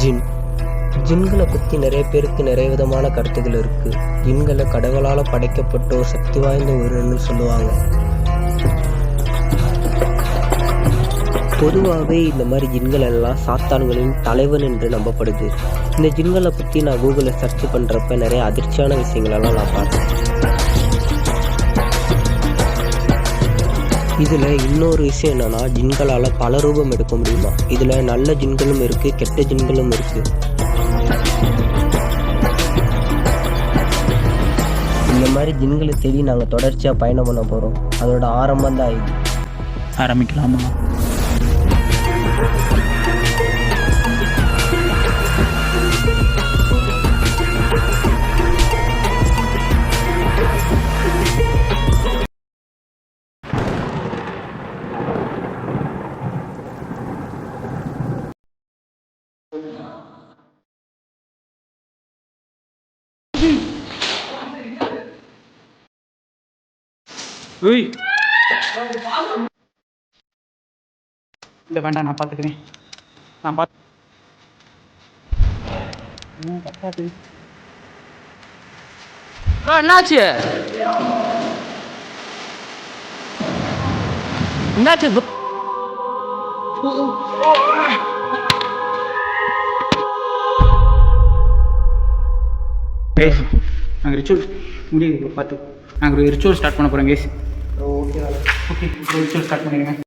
ஜின். ஜின்களை பற்றி நிறைய பேருக்கு நிறைய விதமான கருத்துக்கள் இருக்குது. ஜின்களை கடவுளால் படைக்கப்பட்ட ஒரு சக்தி வாய்ந்த ஒருன்னு சொல்லுவாங்க. பொதுவாகவே இந்த மாதிரி ஜின்கள் எல்லாம் சாத்தான்களின் தலைவன் என்று நம்பப்படுது. இந்த ஜின்களை பற்றி நான் கூகுளில் சர்ச் பண்ணுறப்ப நிறைய அதிர்ச்சியான விஷயங்களெல்லாம் நான் பார்த்தேன். இதில் இன்னொரு விஷயம் என்னென்னா, ஜின்களால் பல ரூபம் எடுக்க முடியுமா. இதில் நல்ல ஜின்களும் இருக்குது, கெட்ட ஜின்களும் இருக்குது. இந்த மாதிரி ஜின்களை தேடி நாங்கள் தொடர்ச்சியாக பயணம் பண்ண போகிறோம். அதோட ஆரம்பம் தான் இது. ஆரம்பிக்கலாமா? இல்லை வேண்டாம், நான் பார்த்துக்கிறேன். நான் பார்த்து என்னாச்சு? என்னாச்சு? கேஸ் நாங்கள் ரிச்சுவல் முடியுது பார்த்து. நாங்கள் ஒரு ரிச்சுவல் ஸ்டார்ட் பண்ண போகிறோம் guys. Okay okay, ritual start பண்ணிடுங்க.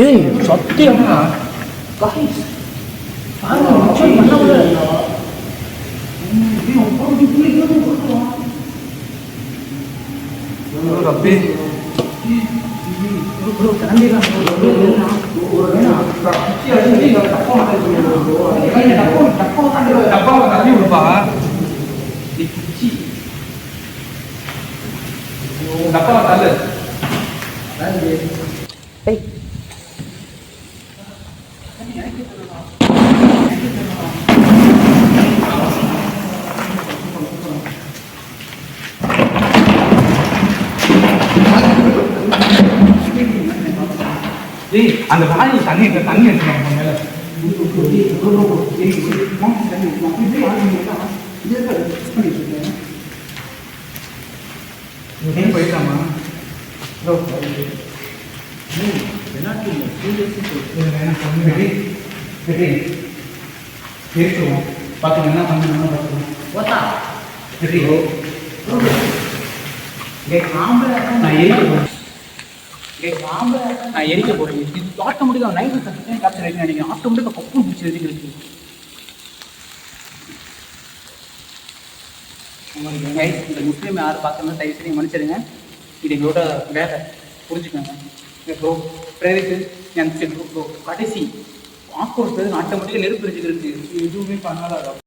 ஏய் சத்தியமா அந்த வாழை தண்ணி எடுத்துக்கலாம் மேல. போயிட்டாமா? பார்த்துக்கோங்க என்ன பண்ணணும் நான் எரிக்க போறேன். இது ஆட்டோமேட்டிக்காக 90% கேப்சர் ஆகிட்டு நினைக்கிறேன். ஆட்டோமேட்டிக்காக பக்கம் பிடிச்சி எரிக்கிறது. இந்த முஸ்லீம் யார் பார்க்கணும் தயவு செய்து மன்னிச்சிடுங்க. இது எங்களோட வேலை, புரிஞ்சுக்கோங்க ப்ரோ. பிரைவேட்டு என் ப்ரோ கடைசி ஆக்கோடு ஆட்டோமேட்டிக்காக நெருப்பு எரிஞ்சுக்கிறது. எதுவுமே பண்ணாதான்.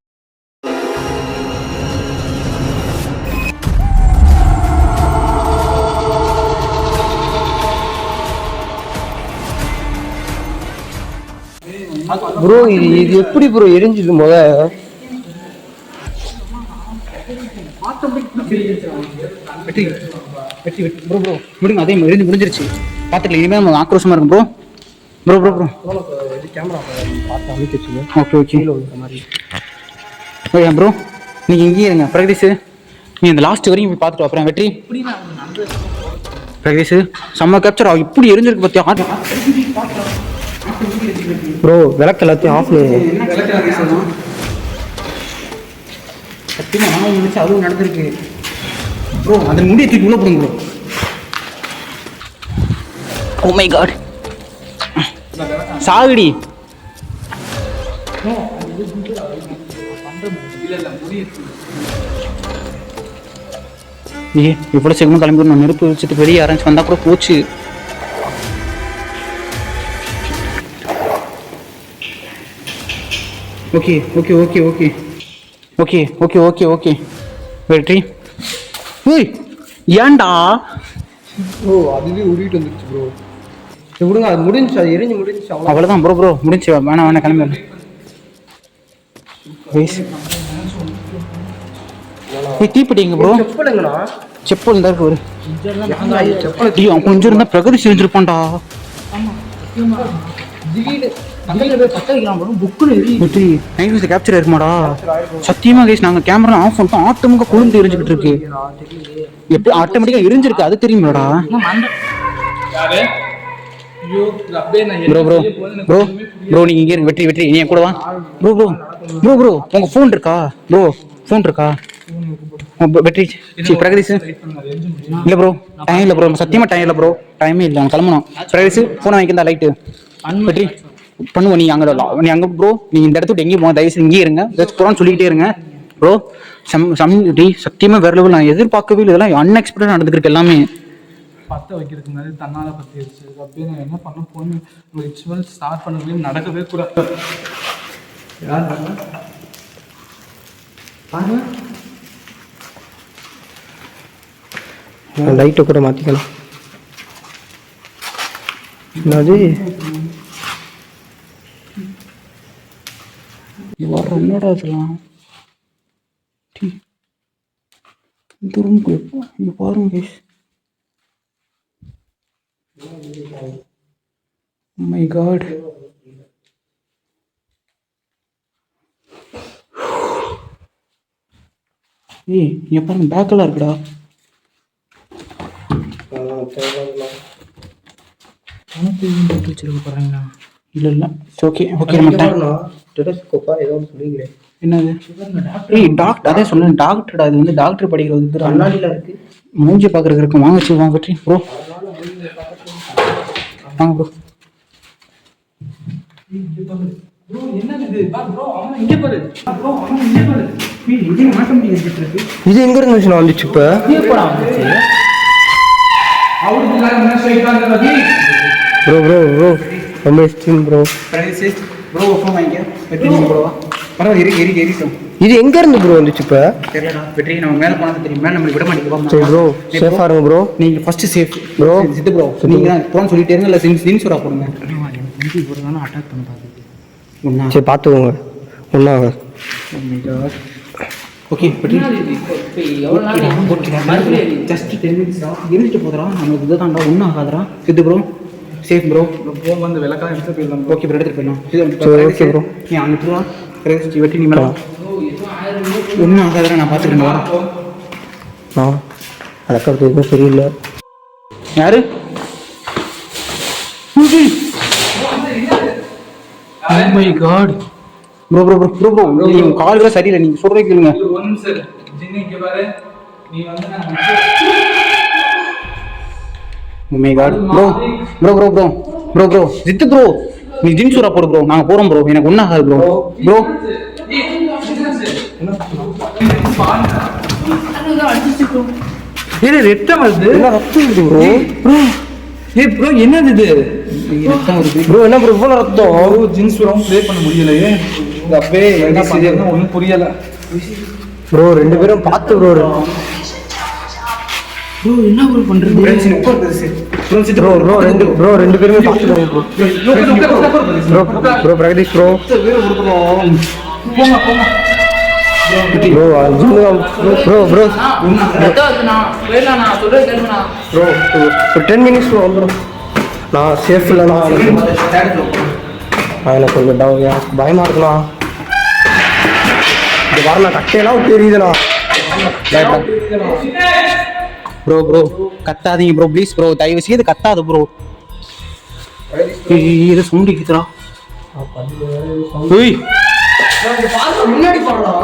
ப்ரோ இது எப்படி ப்ரோ எரிஞ்சுது? ஆட்டோமேட்டிக் வெட்டி ப்ரோ விடுங்க, அதே எரிஞ்சு முடிஞ்சிருச்சு. பார்த்துக்கலாம், இனிமேல் நம்ம ஆக்ரோஷமாக இருக்கும் ப்ரோ. ப்ரோ இது கேமரா பார்த்து அமைச்சிச்சுங்க. ஓகே இந்த மாதிரி ஓகே ப்ரோ, நீங்கள் இங்கேயே இருங்க. பிரகதீஷ் நீ இந்த லாஸ்ட் வரையும் போய் பார்த்துட்டு அப்புறம் வெற்றி. பிரகதீஷ் செம்ம கேப்சர் ஆகும். இப்படி எரிஞ்சிருக்கு பார்த்தியா ப்ரோ? விளக்கு எல்லாத்தையும் ஆஃப் சத்தியமாக நான் நினச்சி அதுவும் நடந்திருக்கு ப்ரோ. அந்த முடியை தூக்கி உள்ள போடுங்க ப்ரோ. ஓ மை காட், சாகுடி. இவ்வளோ சீக்கிரமாக கிளம்பி நான் நெருப்பு வச்சுட்டு வெளியே யாராச்சும் வந்தால் கூட போச்சு. Okay okay okay okay okay okay okay okay வெற்றி. ஓய் ஏன்டா ப்ரோ? அதுவே உருவிட்டு வந்துருச்சு ப்ரோ. விடுங்க, அது முடிஞ்சு, அது எரிஞ்சு முடிஞ்சு. அவ்வளோதான் ப்ரோ முடிஞ்சு. வேணாம் கிளம்பி. தீப்பெட்டி எங்க ப்ரோ? செப்பல் தான் இருக்கு. ஒரு கொஞ்சம் இருந்தா பிரகதி செஞ்சிருப்பான்டா. கேப்சர் இருக்குமாடா? சத்தியமா கைஸ், நாங்க கேமரா ஆஃப் பண்ணிட்டோம். ஆட்டோமேட்டிக்கா கொழுந்து எரிஞ்சுக்கிட்டு இருக்கு. எப்படி ஆட்டோமேட்டிக்கா எரிஞ்சிருக்கு அது தெரியுமாடா? ப்ரோ நீங்க இங்க இருங்க. வெற்றி நீ கூட வா ப்ரோ. உங்க ஃபோன் இருக்கா ப்ரோ? ஃபோன் இருக்கா வெற்றி? பிரகதீஷ் இல்ல ப்ரோ, டைம் இல்ல ப்ரோ, சத்தியமா டைம் இல்ல ப்ரோ. டைமே இல்ல, கிளம்பணும். பிரகதீஷ் ஃபோனை வாங்கிக்கிறதா லைட்டு வெற்றி பண்ணுவோம். நீ அங்க ப்ரோ, நீங்க இந்த இடத்துக்கு எங்கேயும் போங்க. தயவுசெய்து இங்கேயே இருங்க. ஏதாச்சும் போறான்னு சொல்லிக்கிட்டே இருங்க ப்ரோ. சத்தியமா வேற லெவல். நான் எதிர்பார்க்கவே இல்லை. இதெல்லாம் அன்எக்ஸ்பெக்டட் நடந்துருக்கு எல்லாமே. பற்ற வைக்கிறதுக்கு முன்னாடி தன்னால பற்றிடுச்சு. அப்படியே நான் என்ன பண்ண போன்னு ரிச்சுவல் ஸ்டார்ட் பண்ணவே நடக்கவே கூடாது. யார் பாருங்க, லைட்டை கூட மாற்றிக்கலாம். என்னது என்னடா இதெல்லாம்? இந்த ரூமுக்கு இங்கே பாருங்க. Oh my god. ஏய் இங்க பாருங்க, பேக்கெல்லாம் இருக்குடா. வச்சிருக்க இல்ல ஓகே என்னது? ஏய் டாக்டர், அதே சொன்னேன் டாக்டர்டா. இது வந்து டாக்டர் படிக்கிறது இருக்கு. மூஞ்சி பாக்குறதுக்கு இருக்கு. வாங்க வச்சு வாங்க வெற்றி ப்ரோ. வாங்க ப்ரோ. இது எங்க இருந்து வந்துச்சு இப்ப? ப்ரோ ரொம்ப எக்ஸ்ட்ரீம் ப்ரோ. இது எங்க இருந்து ப்ரோ வந்துச்சு இப்ப? வெற்றி நம்ம மேல போனது தெரியும். மேல நம்ம விட மாட்டேங்குது. சரி ப்ரோ, சேஃபா இருங்க ப்ரோ. நீங்க ஃபர்ஸ்ட் சேஃப் ப்ரோ. சித்து ப்ரோ நீங்க போன் சொல்லிட்டே இருங்க. இல்ல இன்சூரா போடுங்க. அட்டாக் பண்ண பாக்குது. சரி பாத்துக்கோங்க. ஒன்னாக ஓகே வெற்றி. ஜஸ்ட் 10 minutes இருந்துட்டு போதுறா. நமக்கு இதுதான்டா, ஒன்றும் ஆகாதரா. சித்து ப்ரோ சேஃப் ப்ரோ. போக வந்து விளக்கா எடுத்து போயிடலாம். ஓகே ப்ரோ, எடுத்துட்டு போயிடலாம். Okay bro. நீ அங்கிட்டு வா. வெட்டி நீ மேலே ஒன்றும் ஆகாதரா, நான் பார்த்துக்கிறேன். வா. அடக்கிறது எதுவும் சரியில்லை. யாரு? Oh my god. ப்ரோ நீங்க கால்ல சரியில்லை. நீங்க சொல்றதை கேளுங்க. ஒரு நிமிஷம் ஜின்னிக்கு பாரு. நீ வந்து Oh my god. Bro Jithu bro, நீ ஜின்சூரா போடு ப்ரோ. நாங்க போறோம் ப்ரோ. எனக்கு ஒன்றும் ஆகாது ப்ரோ. ரத்தம் வருது. ரத்தம் வருது ப்ரோ. ப்ரோ என்னது இது? ரத்தம் வருது ப்ரோ. என்ன ப்ரோ இவ்வளோ ரத்தம்? ஜின்சூராவும் ப்ளே பண்ண முடியலையே. அப்படியே என்ன பண்ணுறதுன்னு ஒன்றும் புரியலை ப்ரோ. ரெண்டு பேரும் பார்த்து ப்ரோ. என்ன ப்ரோ பண்றது? ரெண்டு பேருமே பார்த்துக்கோங்க ப்ரோ. பிரகதீஷ் ப்ரோ. போங்க ப்ரோ ப்ரோ ப்ரோ நான் சொல்றது கேளுங்கண்ணா. ப்ரோ ஒரு 10 மினிட்ஸ் வந்துடும். நான் சேஃப் இல்லைண்ணா. எனக்கு கொஞ்சம் எனக்கு பயமாக இருக்குண்ணா. இது வரண்ணா கட்டையெல்லாம் தெரியுதுண்ணா. ப்ரோ கத்தாதீங்க ப்ரோ, ப்ளீஸ் ப்ரோ, தயவு செய்து கத்தாது ப்ரோ. இது சவுண்ட் கேக்குதுடா.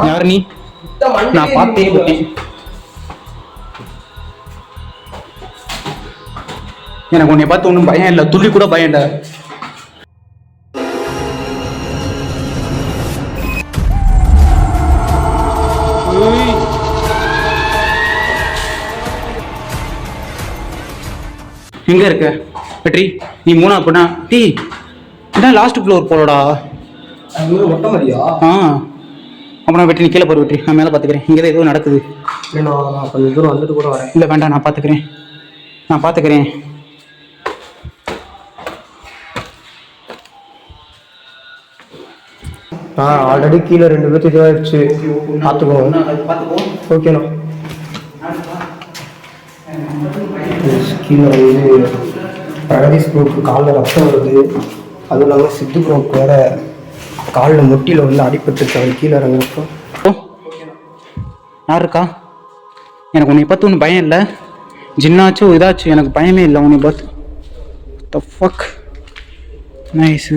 யார் நீ? நான் பார்த்தே விட்டேன். எனக்கு உன்னை பார்த்து ஒன்றும் பயம் இல்லை, துள்ளி கூட பயம் இல்லை. எங்க இருக்க வெற்றி? நீ 3 பண்ணா டீ என்ன லாஸ்ட் ஃப்ளோர் போலடா. மொட்டை மாதிரியா? அப்புறம் வெற்றி நீ கீழே போகிற வெற்றி, நான் மேலே பார்த்துக்கிறேன். இங்கே தான் ஏதோ நடக்குது. நான் கொஞ்சம் தூரம் வந்துட்டு கூட வரேன். இல்லை வேண்டாம், நான் பார்த்துக்கிறேன். ஆல்ரெடி கீழே 2 பேர்த்து இதுவாகிடுச்சு. பார்த்துக்கோங்க. ஓகேண்ணா. கீழே வந்து பிரகதீஷ் ப்ரோக்கு காலில் ரத்தம் வருது. அதுவும் இல்லாமல் சித்து ப்ரோக்கு வேற காலில் முட்டியில் வந்து அடிபட்டுருச்சு. அவர் கீழே இறங்குறப்போ. யார் இருக்கா? எனக்கு உன்னை பார்த்து ஒன்றும் பயம் இல்லை. ஜின்னாச்சும் இதாச்சும் எனக்கு பயமே இல்லை உன்னை பார்த்து. The fuck nice.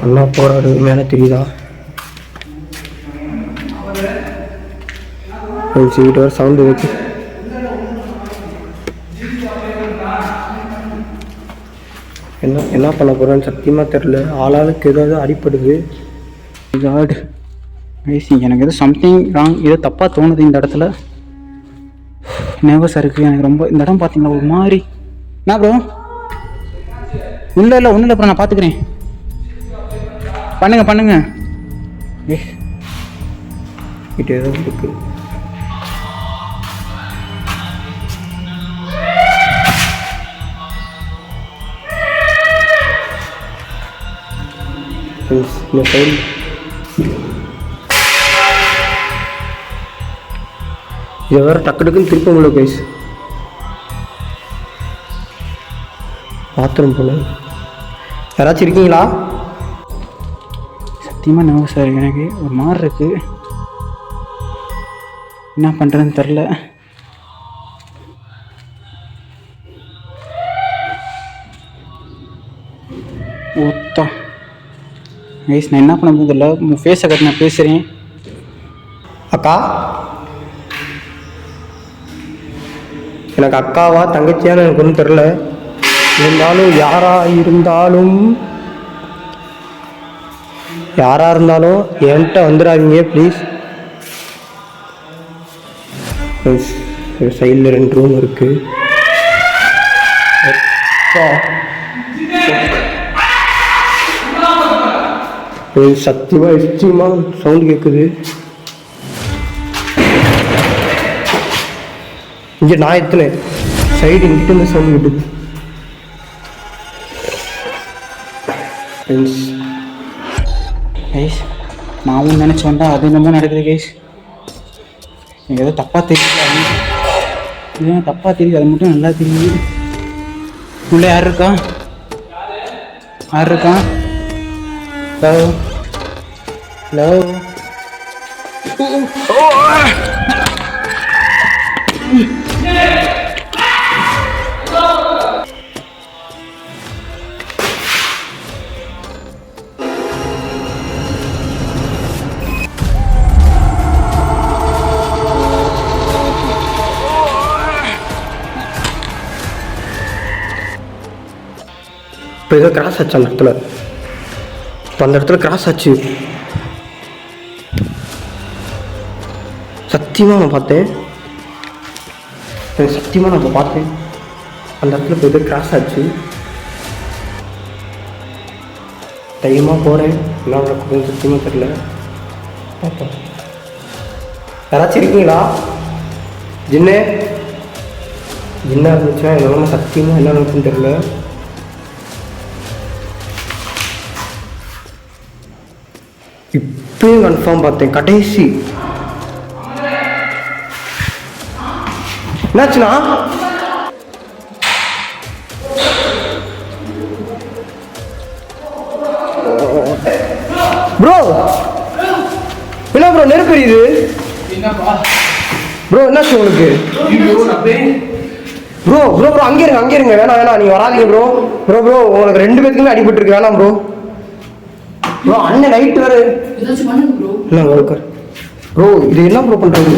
நல்லா போறாரு. மேலே தெரியுதா? வீட்டு வர சவுண்டு வச்சு என்ன பண்ண போறேன்னு சத்தியமா தெரியல. ஆளாளுக்கு ஏதாவது அடிப்படுது. காட் எனக்கு ஏதோ சம்திங் ராங், ஏதோ தப்பாக தோணுது இந்த இடத்துல. நர்வஸாக இருக்குது எனக்கு ரொம்ப. இந்த இடம் பார்த்தீங்களா ஒரு மாதிரி. என்ன ப்ரோ? இல்லை ஒன்றும் இல்லை ப்ரோ, நான் பார்த்துக்கிறேன். பண்ணுங்க. இது ஏதோ இருக்கு. இந்த சைடு இதை வேற டக்குன்னு திருப்ப முடியல கைஸ். பாத்ரூம் போல. யாராச்சும் இருக்கீங்களா? சத்தியமாக நர்வஸாக இருக்கு எனக்கு. ஒரு மாதிரி இருக்கு. என்ன பண்ணுறதுன்னு தெரில. ஓத்தா கைஸ், நான் என்ன பண்ண போதில்லை. உன் ஃபேஸை கட்டி நான் பேசுகிறேன். அக்கா, எனக்கு அக்காவா தங்கச்சியான்னு எனக்கு ஒன்றும் தெரில. இருந்தாலும் யாரா இருந்தாலும் என்கிட்ட வந்துடாதீங்க ப்ளீஸ். சைடில் 2 ரூம் இருக்கு. சத்தியமா சவுண்ட் கேட்குது. இங்கே நான் எத்தனை சைடு இங்கிட்ட இருந்து சவுண்ட் கேட்டுது. கைஸ் நான் ஒன்று நினச்சி வந்தா அது என்னமோ நடக்குது கைஸ். எனக்கு ஏதோ தப்பாக தெரியுது. இது தப்பாக தெரியுது, அது மட்டும் நல்லா தெரியுது. உள்ளே யார் இருக்கா? ஹலோ இப்போ ஏதோ கிராஸ் ஆச்சு அந்த இடத்துல. இப்போ அந்த இடத்துல கிராஸ் ஆச்சு. சத்தியமாக நான் பார்த்தேன். அந்த இடத்துல இப்போ ஏதோ கிராஸ் ஆச்சு. தைரியமாக போகிறேன். என்ன நடக்குதுன்னு சத்தியமாக தெரியல. பார்ப்போம். யாராச்சும் இருக்கீங்களா? ஜின்னா இருந்துச்சுன்னா என்னென்ன சத்தியமாக என்ன நடக்குன்னு தெரியல. இப்பயும் கன்ஃபார்ம் பார்த்தேன் கடைசி. என்னாச்சுண்ணா? ப்ரோ என்ன ப்ரோ நெருப்பு எரியுது? என்னப்பா ப்ரோ என்னாச்சு உங்களுக்கு? ப்ரோ ப்ரோ ப்ரோ அங்கே இருங்க வேணாம் நீங்க வராதீங்க ப்ரோ. ப்ரோ உங்களுக்கு 2 பேருக்குமே அடிபட்டு இருக்கு, வேணாம் ப்ரோ. ப்ரோ அண்ணன் நைட் வேற ஏதாச்சும் பண்ணுங்க ப்ரோ. இல்லை உங்களுக்கு ப்ரோ இது என்ன ப்ரோ பண்றது?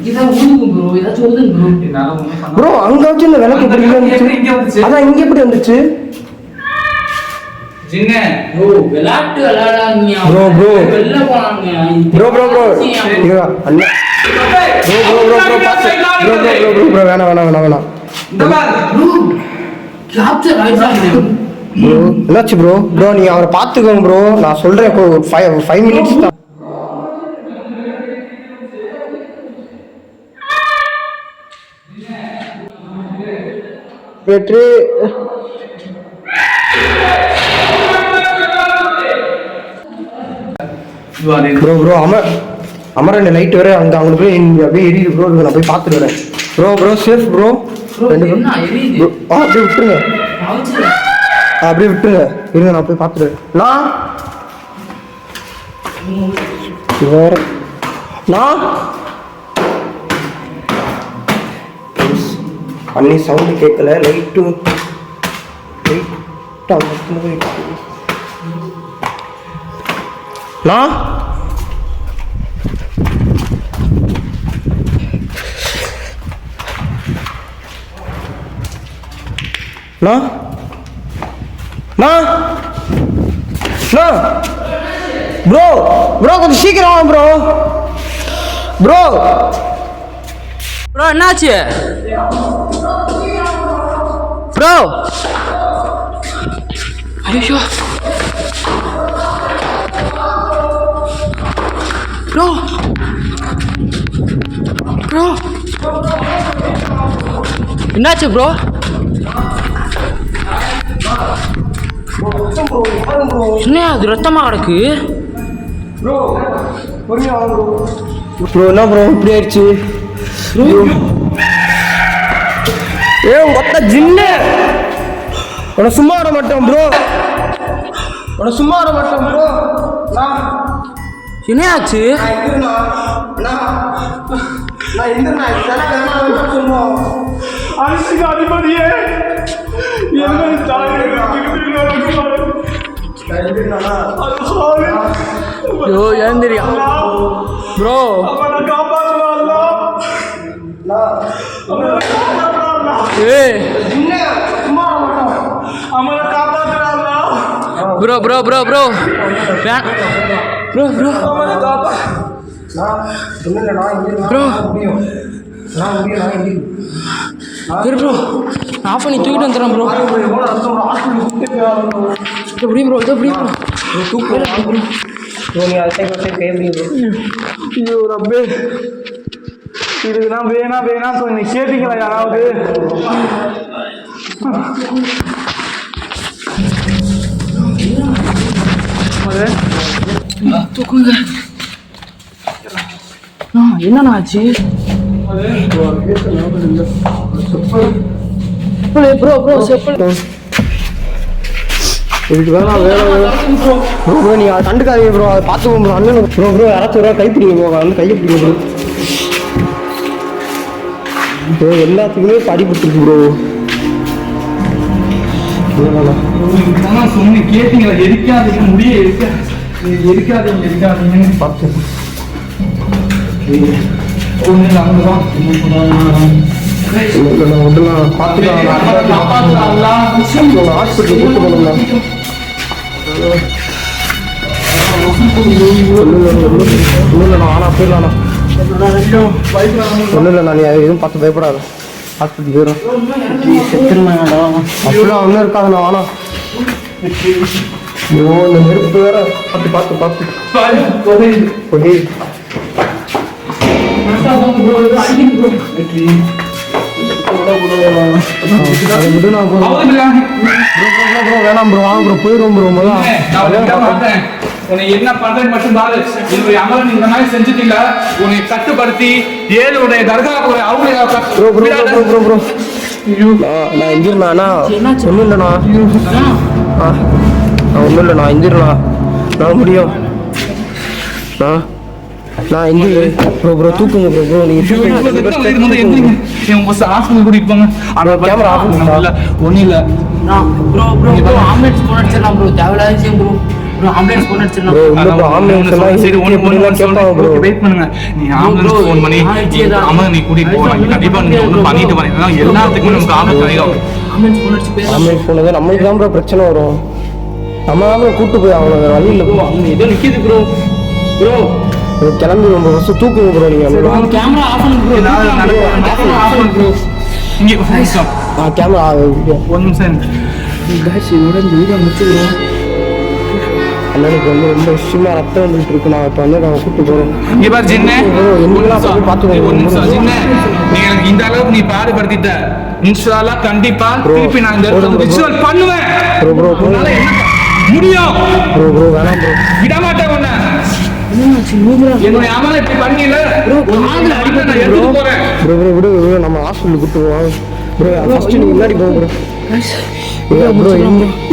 ஏதாச்சும் ஊதுங்க ப்ரோ, ஏதாச்சும் ஊதுங்க ப்ரோ. என்னால ஒண்ணும் பண்ண ப்ரோ அங்க வச்சு இந்த விளக்கு எப்படி இங்க வந்துச்சு? வந்துச்சு. அதான் இங்க எப்படி வந்துச்சு? ஜின்ன ப்ரோ விளையாட்டு விளையாடாதீங்க. ப்ரோ வெளில போனாங்க. ப்ரோ ஐயோ அண்ணா ப்ரோ பாத்து ப்ரோ வேணாம் இந்த பாரு ப்ரோ கேப்சர் ஆயிடுச்சு. ப்ரோ என்னாச்சு ப்ரோ நீங்க அவரை பாத்துக்கோங்க ப்ரோ. நான் சொல்றேன் ஒரு 5 மினிட்ஸ் தான். வெற்றி ப்ரோ அமரன் லைட் வேற அங்க போய் அப்படியே எரியுது ப்ரோ. நான் போய் பார்த்துட்டு வரேன் ப்ரோ சேஃப் ப்ரோ. என்ன எரியுது? அப்படியே விட்டுருங்க ஆவுச்சு. அப்படியே விட்டுருங்க இருங்க, நான் போய் பார்த்துட்டு நான் வேற அன்னி சவுண்டு கேட்கல. லைட்டு நான் ப்ரோ கொஞ்சம் சீக்கிரம் வாங்க ப்ரோ. என்னாச்சு ப்ரோ? ஐயோ ப்ரோ என்னாச்சு ப்ரோ? என்ன அது ரத்தமா கிடக்கு? ப்ரோ என்ன ப்ரோ இப்படி ஆயிடுச்சு? மொத்த ஜின்னு உன சும்மா வர மாட்டோம் ப்ரோ. என்ன ஆச்சு? அதிபதியே ஐயோ ஏந்திரியா bro. Bro bro bro bro bro bro bro bro off பண்ணி தூக்கிட்டு வந்துடுறேன் ப்ரோ. எப்படி ப்ரோ இது எப்படி ப்ரோ? நீ அதை கையப்படி ஐயோ ரப்பே, இதுக்கு நான் வேணாம் சொல்லி கேட்டீங்களா யாராவது? தூக்குங்க. என்னண்ணா ஆச்சு? ப்ரோ செப்பல் இதுக்கு வேணாம் ப்ரோ நீ அதை கண்டுக்காதீங்க ப்ரோ. அதை பார்த்துக்கோங்க ப்ரோ. அண்ணன் ப்ரோ யாராச்சும் ஒரு கைப்பிடிங்க ப்ரோ. வந்து கையை பிடிங்க ப்ரோ. எல்லாத்துக்குமே படிபட்டுருக்கு ப்ரோ. சொன்ன கேட்டீங்களா? எரிக்காதீங்க, முடிய எரிக்காதீங்கன்னு பார்த்து எதுவும் பார்த்து பயப்படாது. ஹாஸ்பிட்டல் போயிடும். அப்படிலாம் ஒன்றும் இருக்காதுண்ணா. வேணாம் இந்த நெருப்பு வேற பார்த்து வேணாம் ப்ரோ. வாங்க ப்ரோ போயிடுவோம் ப்ரோ. உன்னை என்ன பண்றேன்னு மட்டும் பாரு. என்னுடைய அமரன் இந்த மாதிரி செஞ்சுட்டீங்க. உன்னை கட்டுப்படுத்தி உடைய தர்கா ப்ரோ நான் எந்திரண்ணா ஒன்றும் இல்லைண்ணா ஒன்றும் இல்லைண்ணா எந்திரண்ணா நான் முடியும் நான் எந்திரி ப்ரோ தூக்குங்க ப்ரோ ஹாஸ்பிட்டல் கூட்டிட்டு கேமரா ஆஃப் பண்ணுங்களா ஒன்றும் இல்லை ப்ரோ ஆம்புலன்ஸ் போன் அடிச்சிடலாம் ப்ரோ. தேவையில்லாத விஷயம் ப்ரோ. ஆம்புலன்ஸ் போன் அடிச்சிடலாம். வெயிட் பண்ணுங்க. நீ ஆம்புலன்ஸ் போன் பண்ணி அம்மா நீ கூட்டிட்டு போவாங்க. கண்டிப்பா நீங்க ஒன்றும் பண்ணிட்டு வரீங்க. எல்லாத்துக்குமே நமக்கு ஆம்புலன்ஸ் கிடைக்கும். ஆம்புலன்ஸ் போன் அடிச்சு பேசலாம். ஆம்புலன்ஸ் போனது நம்மளுக்கு தான் ப்ரோ பிரச்சனை வரும். நம்ம தான் கூட்டு போய் அவ்வளோ வழி இல்லை ப்ரோ. அங்க ஏதோ நிக்குது ப்ரோ. கிளம்பி ரொம்ப ஃபஸ்ட்டு தூக்குங்க ப்ரோ நீங்கள். கேமரா ஆஃப் பண்ணு ப்ரோ. ஆஃப் பண்ணு ப்ரோ. இங்கே ஒரு நிமிஷம். கேமரா ஒரு நிமிஷம். இதோட இந்த வீடியோ முடிச்சுக்கிறோம். அண்ணனுக்கு வந்து ரொம்ப விஷயமா ரத்தம் வந்துட்டு இருக்கு. நான் இப்போ வந்து நான் கூப்பிட்டு போகிறேன். இங்க பாரு ஜின்னு, பார்த்துக்கோங்க. ஒரு நிமிஷம் ஜின்னு, நீ எனக்கு இந்த அளவுக்கு நீ பாடுபடுத்திட்ட. இன்ஷா அல்லாஹ் கண்டிப்பா திருப்பி நான் இந்த இடத்துல விசுவல் பண்ணுவேன். உன்னால என்ன முடியும்? ப்ரோ வேணாம் ப்ரோ. விட மாட்டேன் உன்னை. என்னுடைய அமலை இப்படி பண்ணில நான் எடுத்துட்டு போறேன். ப்ரோ விடு நம்ம ஹாஸ்பிட்டலுக்கு கூப்பிட்டு போவோம். ப்ரோ ஃபர்ஸ்ட் நீ முன்னாடி போ ப்ரோ. ப்ரோ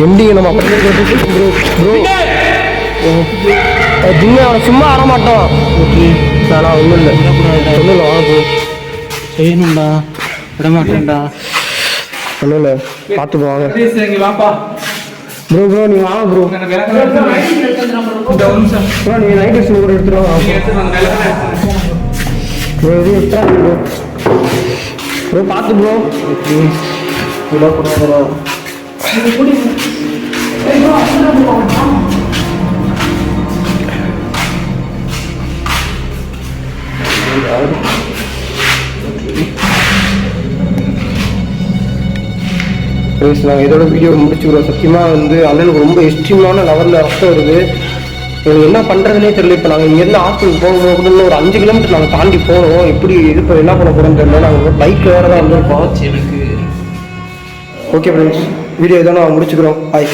எண்டிங்க நம்ம அப்படியே ப்ரோ ஜிம்மே அவனை சும்மா ஆட மாட்டோம். வேணா ஒன்றும் இல்லை ஒன்றும் வாங்க ப்ரோ. செய்யணும்டா, விட மாட்டேன்டா. ஒன்றும் இல்லை பார்த்து போவாங்க. வாப்பா ப்ரோ நீ வாங்க ப்ரோ. ப்ரோ நீங்கள் நைட் ட்ரெஸ் கூட எடுத்துருவாங்க ப்ரோ. இது எக்ஸ்ட்ரா ப்ரோ. ப்ரோ பார்த்து ப்ரோ. விடக்கூடாது. நாங்கள் இதோட வீடியோ முடிச்சுக்கிறோம். சத்தியமாக வந்து அண்ணனுக்கு ரொம்ப எக்ஸ்ட்ரீமான லெவலில் ரத்தம் வருது. எனக்கு என்ன பண்ணுறதுனே தெரியல. இப்போ நாங்கள் இங்கேருந்து ஹாஸ்பிட்டல் போகணும் கூட ஒரு 5 கிலோமீட்டர் நாங்கள் தாண்டி போகணும். எப்படி இது இப்போ என்ன பண்ண போகிறோன்னு தெரியல. நாங்கள் பைக் வேறு தான் வந்திருக்கோம். ஓகே ஃப்ரெண்ட்ஸ், வீடியோ இதோ நான் முடிச்சுக்கிறோம். பாய்.